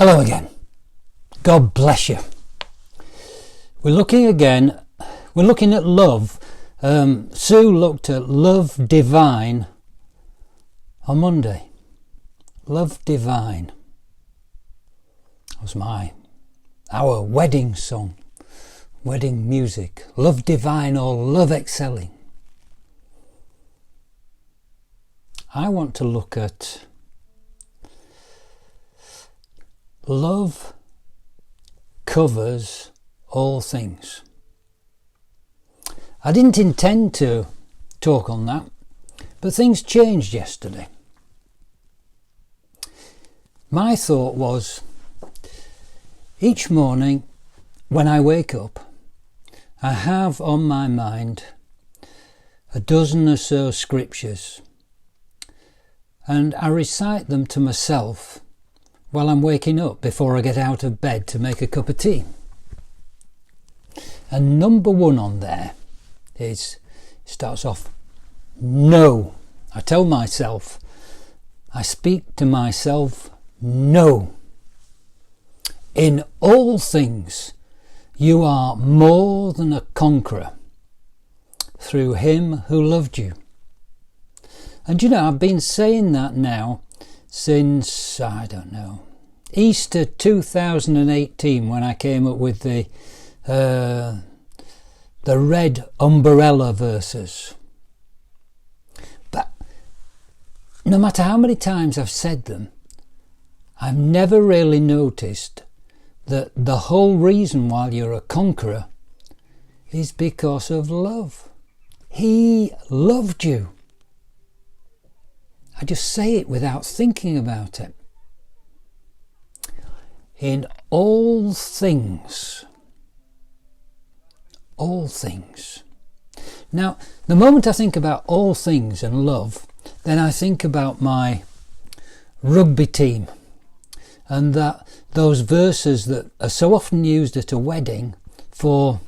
Hello again. God bless you. We're looking at love. Sue looked at Love Divine on Monday. Love Divine. That was our wedding song, wedding music. Love Divine or Love Excelling. I want to look at love covers all things. I didn't intend to talk on that, but things changed yesterday. My thought was, each morning when I wake up, I have on my mind a dozen or so scriptures, and I recite them to myself while I'm waking up before I get out of bed to make a cup of tea. And number one on there starts off, no. I tell myself, I speak to myself, no. In all things, you are more than a conqueror through him who loved you. And you know, I've been saying that now since, I don't know, Easter 2018, when I came up with the red umbrella verses. But no matter how many times I've said them, I've never really noticed that the whole reason why you're a conqueror is because of love. He loved you. I just say it without thinking about it. In all things. All things. Now, the moment I think about all things and love, then I think about my rugby team and those verses that are so often used at a wedding for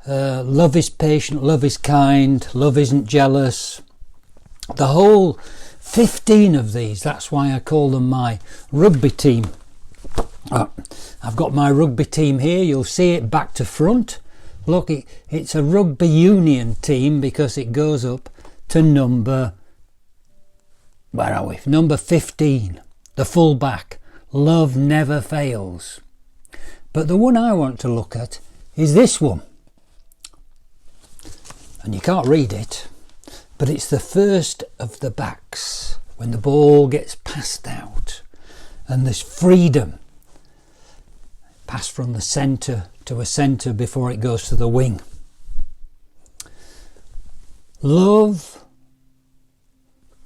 love is patient, love is kind, love isn't jealous. The whole 15 of these, that's why I call them my rugby team. I've got my rugby team here, you'll see it back to front. Look, it's a rugby union team because it goes up to number 15, the full back. Love never fails. But the one I want to look at is this one. And you can't read it, but it's the first of the backs when the ball gets passed out and there's freedom. Pass from the centre to a centre before it goes to the wing. Love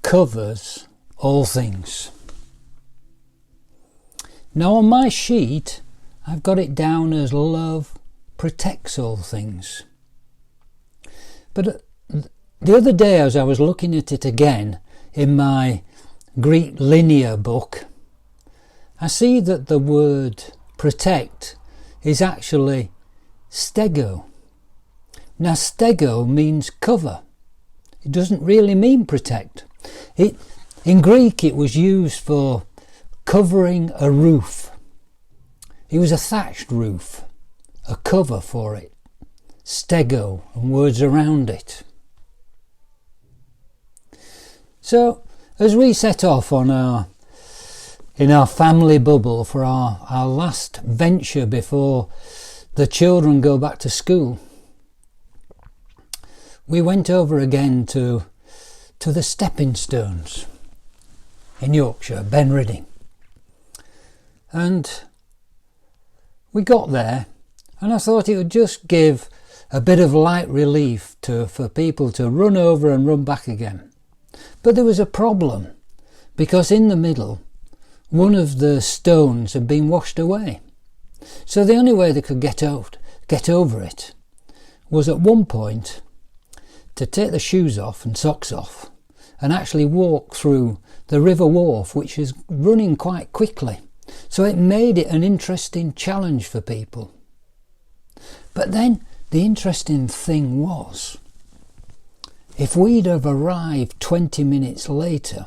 covers all things. Now on my sheet I've got it down as love protects all things. But the other day as I was looking at it again in my Greek linear book, I see that the word protect is actually stego. Now stego means cover. It doesn't really mean protect. In Greek it was used for covering a roof. It was a thatched roof, a cover for it. Stego and words around it. So as we set off on in our family bubble for our last venture before the children go back to school, we went over again to the stepping stones in Yorkshire, Ben Ridding. And we got there and I thought it would just give a bit of light relief for people to run over and run back again. But there was a problem, because in the middle one of the stones had been washed away. So the only way they could get over it was at one point to take the shoes off and socks off and actually walk through the river wharf, which is running quite quickly. So it made it an interesting challenge for people. But then the interesting thing was, if we'd have arrived 20 minutes later,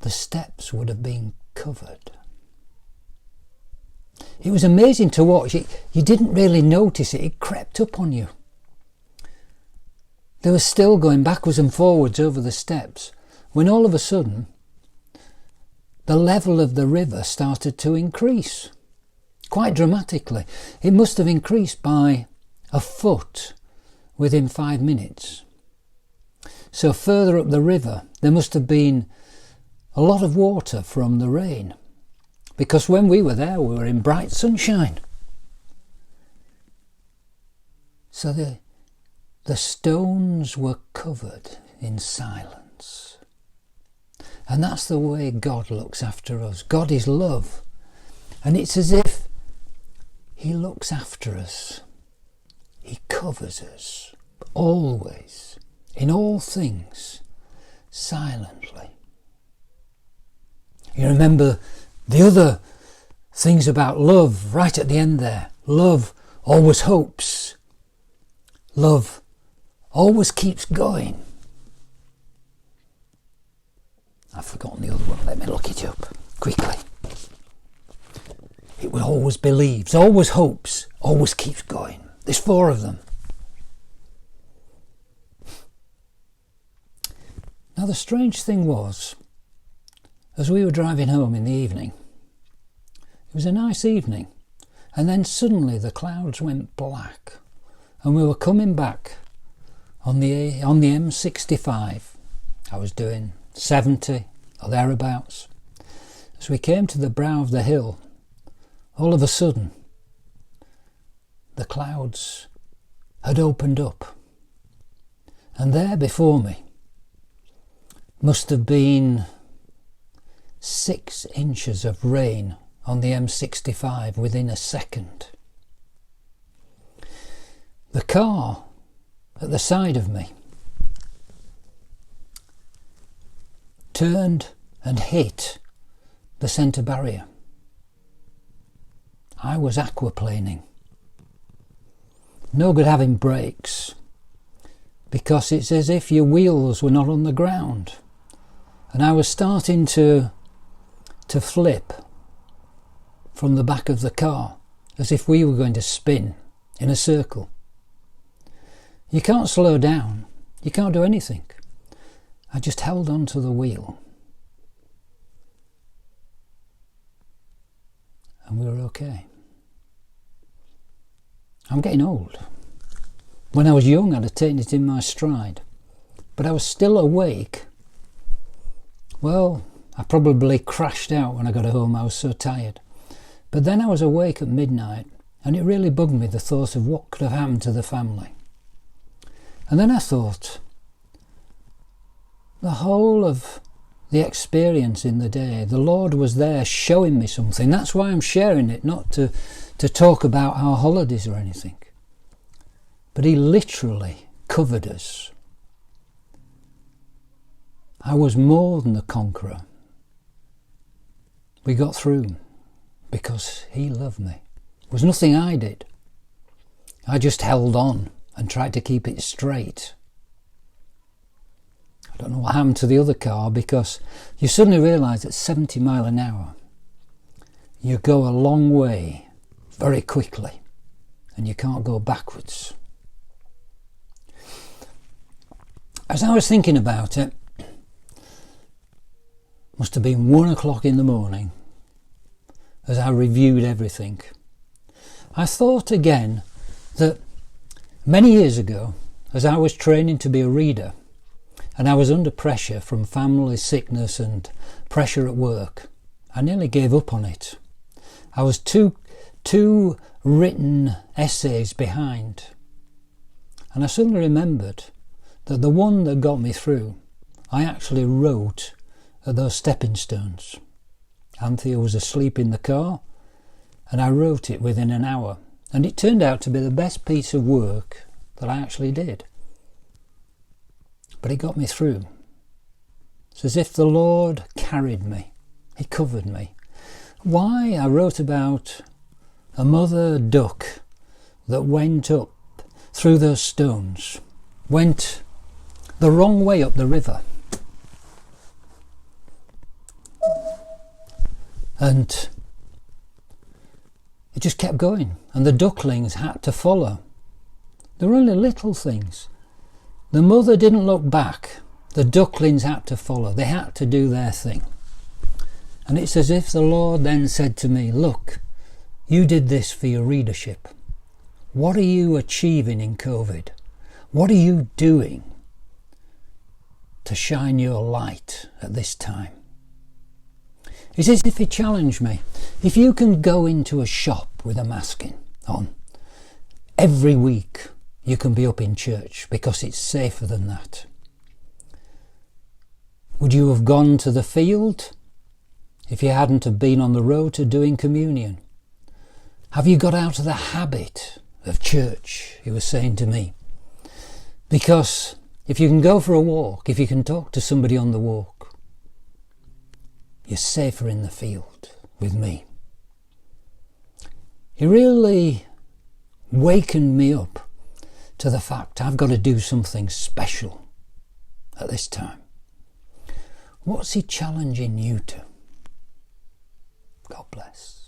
the steps would have been covered. It was amazing to watch. You didn't really notice it. It crept up on you. They were still going backwards and forwards over the steps when all of a sudden the level of the river started to increase quite dramatically. It must have increased by a foot within 5 minutes. So further up the river there must have been a lot of water from the rain, because when we were there we were in bright sunshine. So the stones were covered in silence. And that's the way God looks after us. God is love. And it's as if he looks after us. He covers us always, in all things, silently. You remember the other things about love right at the end there. Love always hopes. Love always keeps going. I've forgotten the other one. Let me look it up quickly. It always believes, always hopes, always keeps going. There's 4 of them. Now the strange thing was, as we were driving home in the evening, it was a nice evening, and then suddenly the clouds went black and we were coming back on the M65. I was doing 70 or thereabouts. As we came to the brow of the hill, all of a sudden the clouds had opened up, and there before me must have been 6 inches of rain on the M65 within a second. The car at the side of me turned and hit the centre barrier. I was aquaplaning. No good having brakes, because it's as if your wheels were not on the ground. And I was starting to flip from the back of the car, as if we were going to spin in a circle. You can't slow down, you can't do anything. I just held on to the wheel, and we were okay. I'm getting old. When I was young I'd have taken it in my stride, but I was still awake. Well, I probably crashed out when I got home. I was so tired. But then I was awake at midnight, and it really bugged me, the thought of what could have happened to the family. And then I thought, the whole of the experience in the day, the Lord was there showing me something. That's why I'm sharing it, not to talk about our holidays or anything. But he literally covered us. I was more than a conqueror. We got through because he loved me. It was nothing I did. I just held on and tried to keep it straight. I don't know what happened to the other car, because you suddenly realise at 70 miles an hour you go a long way very quickly and you can't go backwards. As I was thinking about it, must have been 1 o'clock in the morning, as I reviewed everything, I thought again that many years ago, as I was training to be a reader, and I was under pressure from family sickness and pressure at work, I nearly gave up on it. I was two written essays behind, and I suddenly remembered that the one that got me through, I actually wrote at those stepping stones. Anthea was asleep in the car, and I wrote it within an hour, and it turned out to be the best piece of work that I actually did. But it got me through. It's as if the Lord carried me. He covered me. Why? I wrote about a mother duck that went up through those stones, went the wrong way up the river. And it just kept going, and the ducklings had to follow. They were only little things. The mother didn't look back. The ducklings had to follow. They had to do their thing. And it's as if the Lord then said to me, look, you did this for your readership. What are you achieving in COVID? What are you doing to shine your light at this time? It's as if he challenged me. If you can go into a shop with a mask on, every week you can be up in church because it's safer than that. Would you have gone to the field if you hadn't have been on the road to doing communion? Have you got out of the habit of church, he was saying to me? Because if you can go for a walk, if you can talk to somebody on the walk, you're safer in the field with me. He really wakened me up to the fact I've got to do something special at this time. What's he challenging you to? God bless.